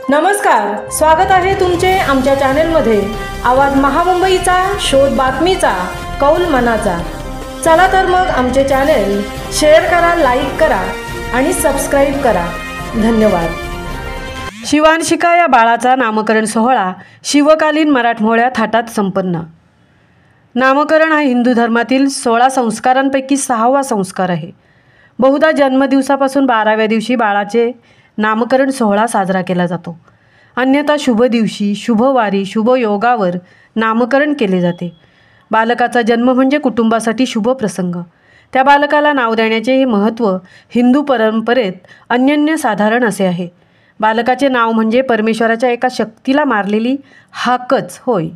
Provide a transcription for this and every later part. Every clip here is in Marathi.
नमस्कार, स्वागत आहे तुमचे आमच्या चॅनेलमध्ये। आवाज महामुंबईचा, शोध बातमीचा, कौल मनाचा। चला तर मग आमचे चॅनेल शेअर करा, लाईक करा आणि सबस्क्राइब करा। धन्यवाद। शिवांशिका या बाळाचा नामकरण सोहळा शिवकालीन मराठमोळ्या थाटात संपन्न। नामकरण हा हिंदू धर्मातील 16 संस्कारांपैकी 6वा संस्कार आहे। बहुधा जन्मदिवसापासून 12व्या दिवशी बाळाचे नामकरण सोहळा साजरा केला जातो। अन्यथा शुभ दिवशी, शुभवारी, शुभ योगावर नामकरण केले जाते। बालकाचा जन्म म्हणजे कुटुंबासाठी शुभ प्रसंग। त्या बालकाला नाव देण्याचे हे महत्त्व हिंदू परंपरेत अनन्यसाधारण असे आहे। बालकाचे नाव म्हणजे परमेश्वराच्या एका शक्तीला मारलेली हाकच होय।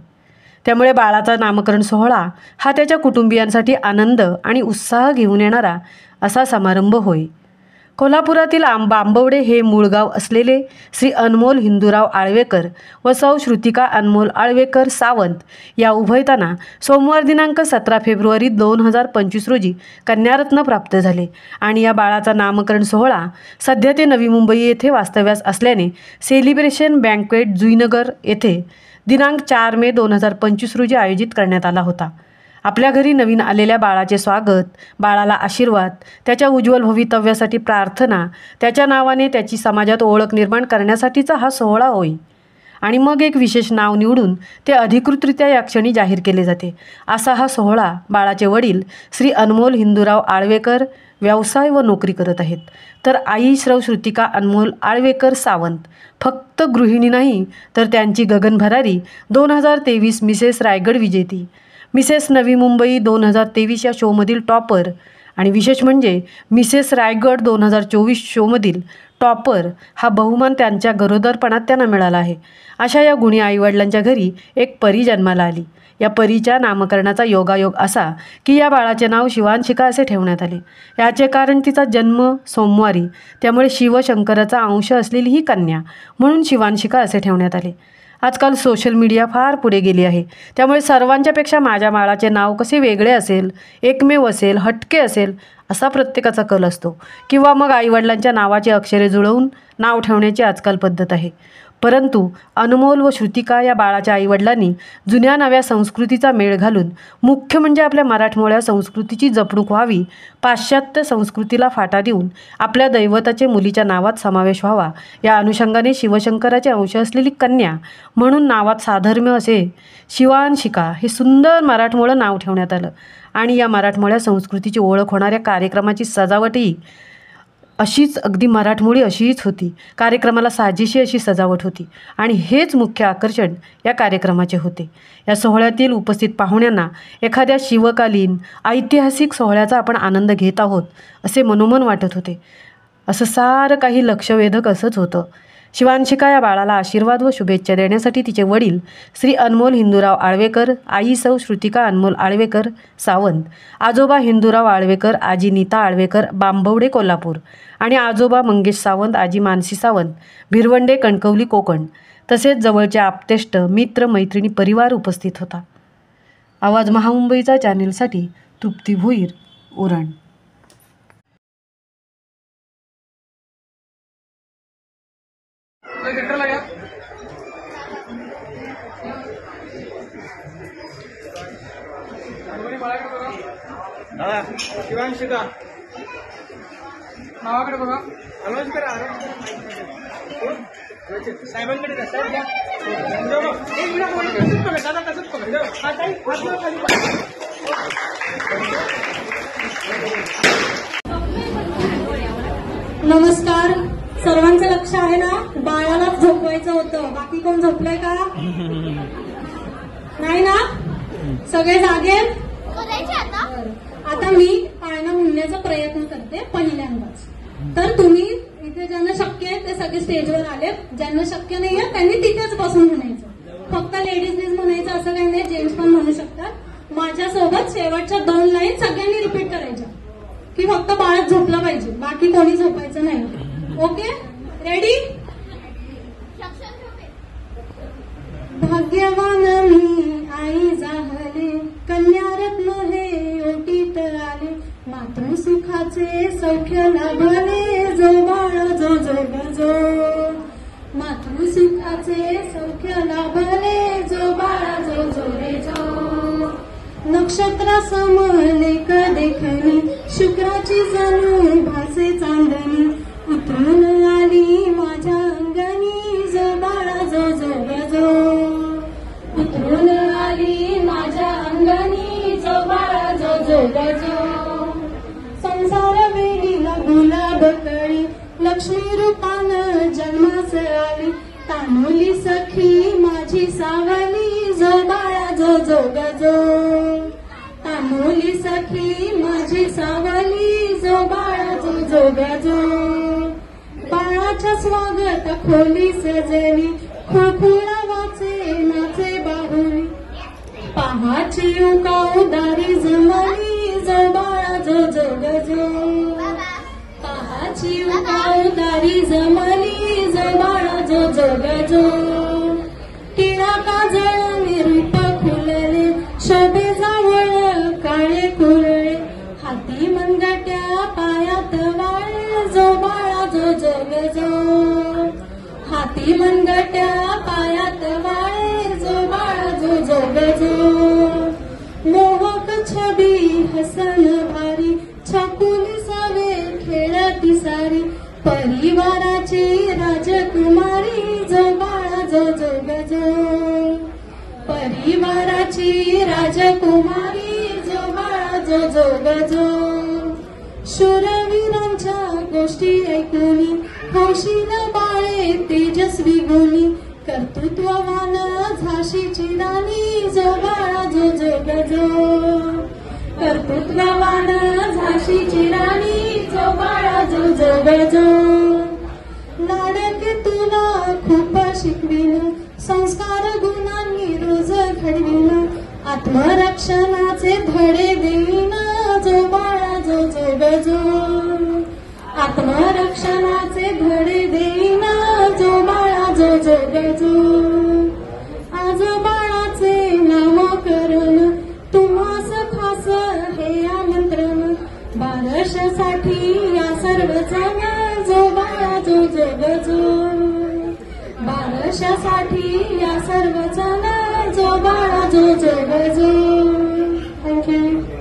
त्यामुळे बाळाचा नामकरण सोहळा हा त्याच्या कुटुंबियांसाठी आनंद आणि उत्साह घेऊन येणारा असा समारंभ होय। कोल्हापुरातील बांबवडे हे मूळ गाव असलेले श्री अनमोल हिंदूराव आळवेकर व सौ श्रुतिका अनमोल आळवेकर सावंत या उभयतांना सोमवार दिनांक 17 फेब्रुवारी 2025 रोजी कन्यारत्न प्राप्त झाले आणि या बाळाचा नामकरण सोहळा सध्या ते नवी मुंबई येथे वास्तव्यास असल्याने सेलिब्रेशन बँक्वेट जुईनगर येथे दिनांक 4 मे 2025 रोजी आयोजित करण्यात आला होता। आपल्या घरी नवीन आलेल्या बाळाचे स्वागत, बाळाला आशीर्वाद, त्याच्या उज्ज्वल भवितव्यासाठी प्रार्थना, त्याच्या नावाने त्याची समाजात ओळख निर्माण करण्यासाठीचा हा सोहळा होय। आणि मग एक विशेष नाव निवडून ते अधिकृतरित्या या क्षणी जाहीर केले जाते। असा हा सोहळा बाळाचे वडील श्री अनमोल हिंदूराव आळवेकर व्यवसाय व नोकरी करत आहेत, तर आई सौ श्रुतिका अनमोल आळवेकर सावंत फक्त गृहिणी नाही तर त्यांची गगनभरारी 2023 मिसेस रायगड विजेती, मिसेस नवी मुंबई 2023 या शोमधील टॉपर आणि विशेष म्हणजे मिसेस रायगड 2024 शोमधील टॉपर हा बहुमान त्यांच्या गरोदरपणात त्यांना मिळाला आहे। अशा या गुणी आईवडिलांच्या घरी एक परी जन्माला आली। या परीच्या नामकरणाचा योगायोग असा की या बाळाचे नाव शिवांशिका असे ठेवण्यात आले। याचे कारण तिचा जन्म सोमवारी, त्यामुळे शिवशंकराचा अंश असलेली ही कन्या म्हणून शिवांशिका असे ठेवण्यात आले। आजकाल सोशल मीडिया फार पुढे गेली आहे, त्यामुळे सर्वांच्यापेक्षा माझ्या बाळाचे नाव कसे वेगळे असेल, एकमेव असेल, हटके असेल असा प्रत्येकाचा कल असतो, किंवा मग आईवडिलांच्या नावाची अक्षरे जुळवून नाव ठेवण्याची आजकाल पद्धत आहे। परंतु अनमोल व श्रुतिका या बाळाच्या आईवडिलांनी जुन्या नव्या संस्कृतीचा मेळ घालून, मुख्य म्हणजे आपल्या मराठमोळ्या संस्कृतीची जपणूक व्हावी, पाश्चात्य संस्कृतीला फाटा देऊन आपल्या दैवताचे मुलीच्या नावात समावेश व्हावा या अनुषंगाने शिवशंकराचे अंश असलेली कन्या म्हणून नावात साधर्म्य असे शिवांशिका हे सुंदर मराठमोळं नाव ठेवण्यात आलं। आणि या मराठमोळ्या संस्कृतीची ओळख होणाऱ्या कार्यक्रमाची सजावटही अशीच अगदी मराठमोळी अशीच होती। कार्यक्रमाला साजेशी अशी सजावट होती आणि हेच मुख्य आकर्षण या कार्यक्रमाचे होते। या सोहळ्यातील उपस्थित पाहुण्यांना एखाद्या शिवकालीन ऐतिहासिक सोहळ्याचा आपण आनंद घेत आहोत असे मनोमन वाटत होते। असं सारं काही लक्षवेधक असंच होतं। शिवांशिका या बाळाला आशीर्वाद व शुभेच्छा देण्यासाठी तिचे वडील श्री अनमोल हिंदूराव आळवेकर, आई सौ श्रुतिका अनमोल आळवेकर सावंत, आजोबा हिंदूराव आळवेकर, आजी नीता आळवेकर बांबवडे कोल्हापूर आणि आजोबा मंगेश सावंत, आजी मानसी सावंत भिरवंडे कणकवली कोकण, तसेच जवळचे आप्तेष्ट, मित्र, मैत्रिणी परिवार उपस्थित होता। आवाज महामुंबईचा चॅनेलसाठी तृप्ती भोईर, उरण। शिवांशिका नावाकडे बघा, आवाज करा साहेबांकडे नमस्कार, सर्वांचं लक्ष आहे ना? बाळालाच झोपवायचं होतं, बाकी कोण झोपलंय का? नाही ना? सगळे जागे? आता मी पाळणा म्हणण्याचा प्रयत्न करते पहिल्यांदाच। तर तुम्ही इथे ज्यांना शक्य आहे ते सगळे स्टेजवर आले, ज्यांना शक्य नाहीये त्यांनी तिथेच बसून म्हणायचं। फक्त लेडीजनेच म्हणायचं असं काही नाही, जेंट्स पण म्हणू शकतात। माझ्यासोबत शेवटच्या 2 लाईन सगळ्यांनी रिपीट करायच्या की फक्त बाळच झोपलं पाहिजे, बाकी कोणी झोपायचं नाही। Okay, ready? भाग्यवान मी आई जाहले, कन्यारत्न हे ओटीत आले, मातृसुखाचे सौख्य लाभले, जो बाळ जो जो जो मातृ सुखाचे सौख्य लाभले जो बाळा जो जो रे जो नक्षत्र समलेख देखणी शुक्राची जणू भासे चांदणी उतरून आली माझ्या अंगणी जो बाळा जो जो ग जो उतरून आली माझ्या अंगणी जो बाळा जो जो ग जो संसार वेळीला गुलाब कळी लक्ष्मी रूपानं जन्मास आली तानुली सखी माझी सावली जो बाळा जो जो ग जो तानुली सखी माझी सावली जो बाळा जो जो ग जो बाळाच्या स्वागत खोली सजली खुळखुळा वाचे नाचे बाहुली पहाची उदारी जमली जो बाळा जो जो ग जो पहाची उदारी जमली जो बाळा जो जो ग जो टिळा काजळ रूप खुलले शोभे जावळ काळे कुरळे हाती मनगट्या पायात वाळे जो बाळा जो जो ग जो हाती मनगट्या पायात वाळे जो बाळा जो जो ग जो मोहक छबी हसन भारी छकुली सावे खेळती सारी परिवाराची राजकुमारी जो बाळा जो जो ग जो परिवाराची राजकुमारी जो बाळा जो जो ग जो शूरवीरांच्या गोष्टी ऐकूनी हौशील बाळे तेजस्वी गुणी कर्तृत्ववान झाशीची राणी जो बाळा जो जो ग जो कर्तृत्ववान झाशीची राणी जो बाळा जो जो ग जो लाडके तुला खूप शिकविन संस्कार गुणांनी रोज घडविन आत्मरक्षणाचे धडे देईन जो बाळा जो जो ग जो आत्मरक्षणाचे धडे देईन जो बाळा जो जो ग जो आज बाळाचे नामकरण तुम्हास खास हे आमंत्रण बारशासाठी या सर्वजण जो बाळा जो जो ग जो बारशासाठी या सर्वजण जो बाळा जो जो ग जो थँक्यू.